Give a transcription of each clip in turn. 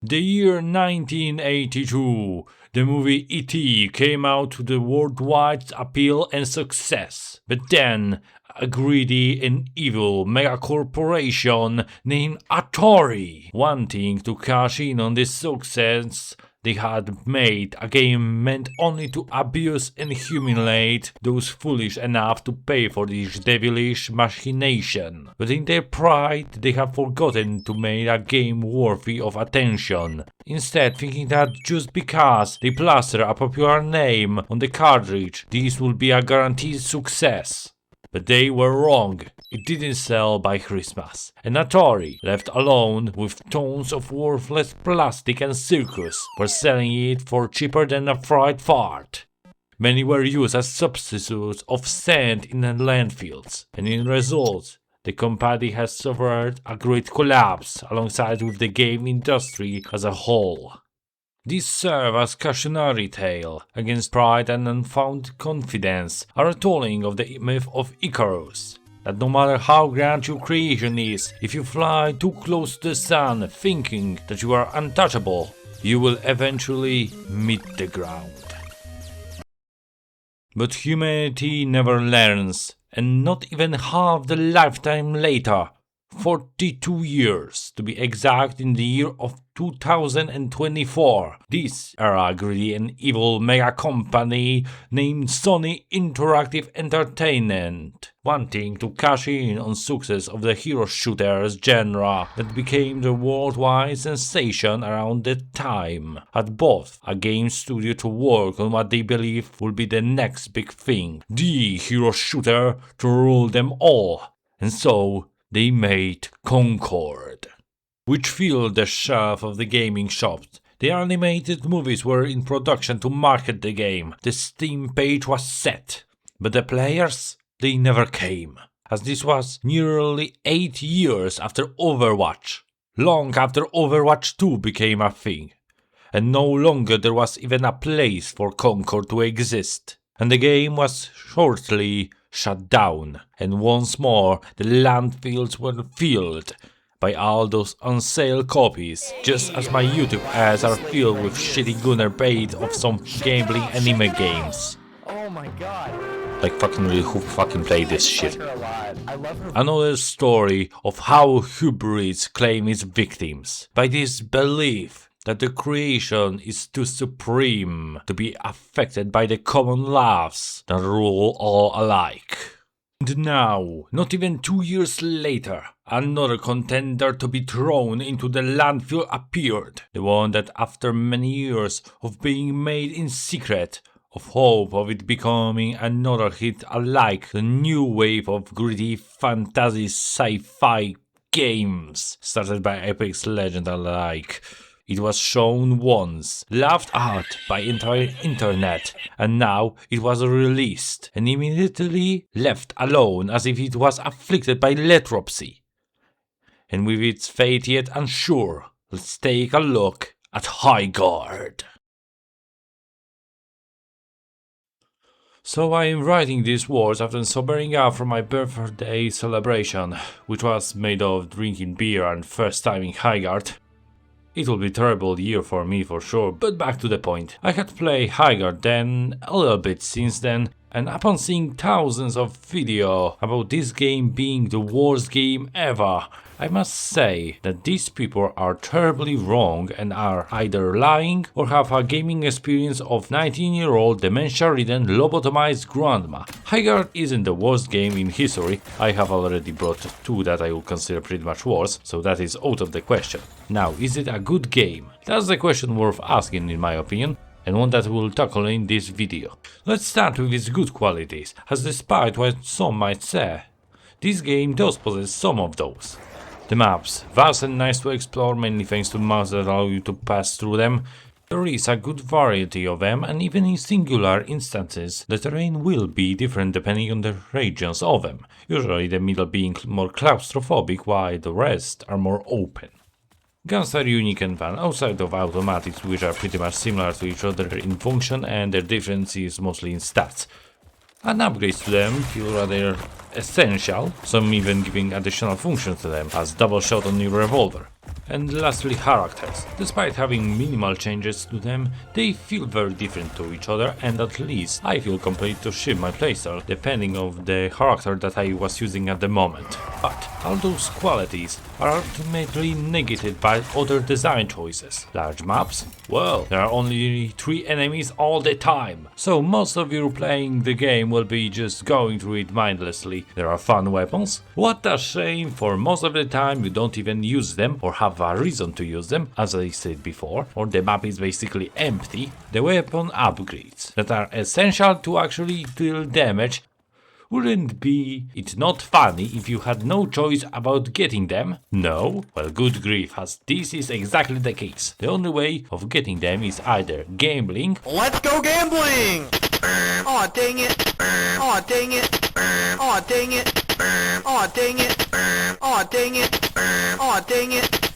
The year 1982, the movie E.T. came out to the worldwide appeal and success. But then, a greedy and evil megacorporation named Atari, wanting to cash in on this success, they had made a game meant only to abuse and humiliate those foolish enough to pay for this devilish machination. But in their pride, they have forgotten to make a game worthy of attention. Instead, thinking that just because they plaster a popular name on the cartridge, this will be a guaranteed success. But they were wrong. It didn't sell by Christmas. And Atari, left alone with tons of worthless plastic and circus, were selling it for cheaper than a fried fart. Many were used as substitutes of sand in the landfills, and in result, the company has suffered a great collapse alongside with the game industry as a whole. These serve as cautionary tale against pride and unfounded confidence, a retelling of the myth of Icarus, that no matter how grand your creation is, if you fly too close to the sun thinking that you are untouchable, you will eventually meet the ground. But humanity never learns, and not even half the lifetime later, 42 years to be exact, in the year of 2024, this era greedy and evil mega company named Sony Interactive Entertainment, wanting to cash in on success of the hero shooters genre that became the worldwide sensation around that time, had both a game studio to work on what they believe will be the next big thing, the hero shooter to rule them all, and so they made Concord, which filled the shelf of the gaming shops. The animated movies were in production to market the game. The Steam page was set, but the players, they never came, as this was nearly 8 years after Overwatch, long after Overwatch 2 became a thing, and no longer there was even a place for Concord to exist, and the game was shortly shut down, and once more the landfills were filled by all those on-sale copies, just as my YouTube ads are filled with shitty gunner bait of some gambling anime games. Oh my god. Like fucking really, who fucking played this shit? Another story of how hubris claim its victims, by this belief that the creation is too supreme to be affected by the common laws that rule all alike. And now, not even 2 years later, another contender to be thrown into the landfill appeared. The one that after many years of being made in secret, of hope of it becoming another hit alike, the new wave of gritty fantasy sci-fi games started by Apex Legends alike. It was shown once, laughed at by entire internet, and now it was released and immediately left alone as if it was afflicted by leprosy. And with its fate yet unsure, let's take a look at Highguard. So I am writing these words after sobering up from my birthday celebration, which was made of drinking beer and first time in Highguard. It will be a terrible year for me for sure, but back to the point. I had played Highguard then, a little bit since then, and upon seeing thousands of video about this game being the worst game ever, I must say that these people are terribly wrong and are either lying or have a gaming experience of 19-year-old dementia-ridden lobotomized grandma. Highguard isn't the worst game in history. I have already brought two that I would consider pretty much worse, so that is out of the question. Now, is it a good game? That's the question worth asking in my opinion, and one that we'll tackle in this video. Let's start with its good qualities, as despite what some might say, this game does possess some of those. The maps, vast and nice to explore, mainly thanks to maps that allow you to pass through them. There is a good variety of them, and even in singular instances, the terrain will be different depending on the regions of them, usually the middle being more claustrophobic while the rest are more open. Guns are unique and fun, outside of automatics, which are pretty much similar to each other in function, and their difference is mostly in stats. And upgrades to them feel rather essential, some even giving additional functions to them, as double shot on your revolver. And lastly, characters. Despite having minimal changes to them, they feel very different to each other, and at least I feel compelled to shift my playstyle depending on the character that I was using at the moment. But all those qualities are ultimately negated by other design choices. Large maps? Well, there are only 3 enemies all the time, so most of you playing the game will be just going through it mindlessly. There are fun weapons. What a shame, for most of the time you don't even use them or have a reason to use them, as I said before, or the map is basically empty. The weapon upgrades that are essential to actually deal damage. Wouldn't be it not funny if you had no choice about getting them? No? Well, good grief, as this is exactly the case. The only way of getting them is either gambling. Let's go gambling! Aw, dang it! Aw, dang it! Aw, dang it! Aw, dang it! Aw, dang it! Aw, dang it!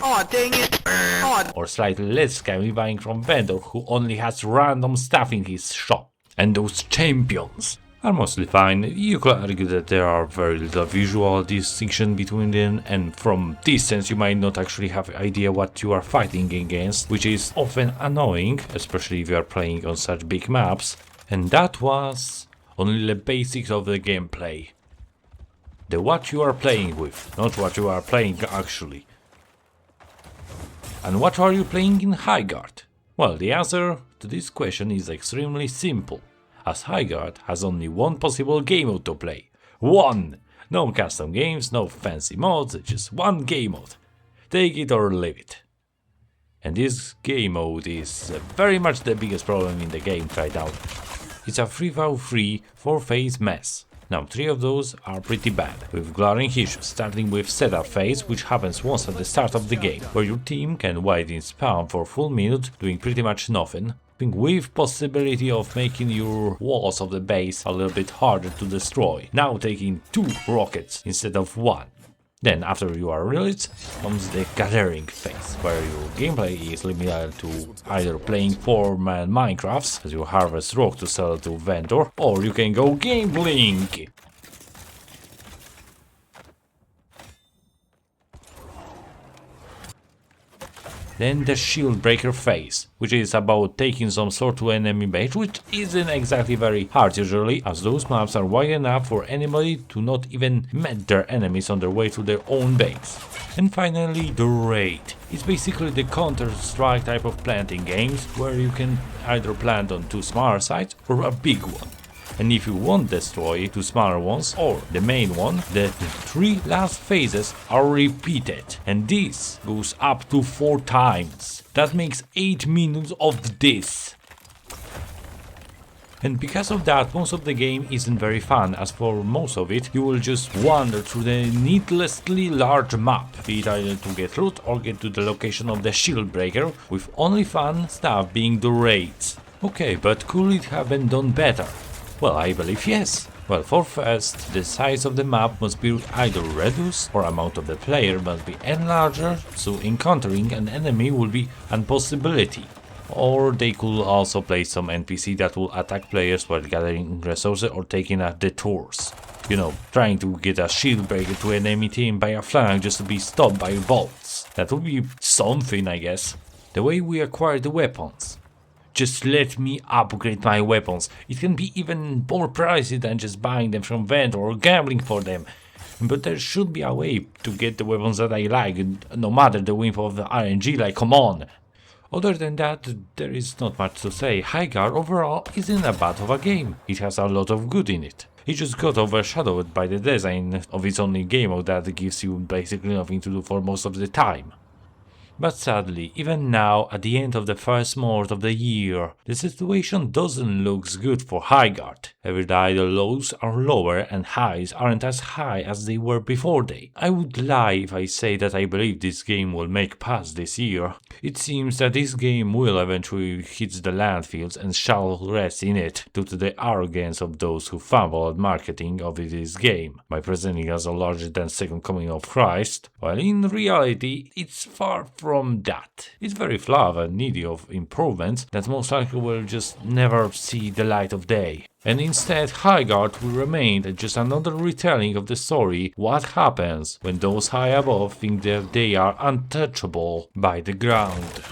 Aw, dang it! Or slightly less scammy, buying from vendor who only has random stuff in his shop. And those champions are mostly fine. You could argue that there are very little visual distinction between them, and from distance you might not actually have idea what you are fighting against, which is often annoying, especially if you are playing on such big maps. And that was only the basics of the gameplay. The what you are playing with, not what you are playing actually. And what are you playing in Highguard? Well, the answer to this question is extremely simple, as Highguard has only one possible game mode to play. One! No custom games, no fancy mods, just one game mode. Take it or leave it. And this game mode is very much the biggest problem in the game right now. It's a 3v3 4-phase mess. Now 3 of those are pretty bad, with glaring issues, starting with setup phase, which happens once at the start of the game, where your team can wait in spawn for full minute, doing pretty much nothing, with possibility of making your walls of the base a little bit harder to destroy, now taking 2 rockets instead of 1. Then after you are released comes the gathering phase, where your gameplay is limited to either playing 4-man Minecrafts, as you harvest rock to sell to vendor, or you can go gambling. Then the shield breaker phase, which is about taking some sort of enemy base, which isn't exactly very hard usually, as those maps are wide enough for anybody to not even meet their enemies on their way to their own base. And finally, the raid. It's basically the Counter-Strike type of planting games, where you can either plant on 2 smaller sites or a big one. And if you won't destroy 2 smaller ones or the main one, the 3 last phases are repeated, and this goes up to 4 times. That makes 8 minutes of this. And because of that, most of the game isn't very fun, as for most of it you will just wander through the needlessly large map, be it either to get loot or get to the location of the shield breaker, with only fun stuff being the raids. Okay, but could it have been done better? Well, I believe yes. Well, for first, the size of the map must be either reduced or amount of the player must be enlarged, so encountering an enemy will be a possibility. Or they could also place some NPC that will attack players while gathering resources or taking detours. You know, trying to get a shield breaker to an enemy team by a flank just to be stopped by bolts. That would be something, I guess. The way we acquire the weapons. Just let me upgrade my weapons. It can be even more pricey than just buying them from vendor or gambling for them. But there should be a way to get the weapons that I like, no matter the width of the RNG, like come on. Other than that, there is not much to say. Highguard overall isn't a bad of a game. It has a lot of good in it. It just got overshadowed by the design of its only game mode that gives you basically nothing to do for most of the time. But sadly, even now, at the end of the first month of the year, the situation doesn't look good for Highguard. Every day the lows are lower and highs aren't as high as they were before they. I would lie if I say that I believe this game will make past this year. It seems that this game will eventually hit the landfills and shall rest in it due to the arrogance of those who fumble at marketing of this game by presenting as a larger than second coming of Christ, while in reality it's far from that. It's very flawed and needy of improvements that most likely will just never see the light of day. And instead Highguard will remain just another retelling of the story what happens when those high above think that they are untouchable by the ground.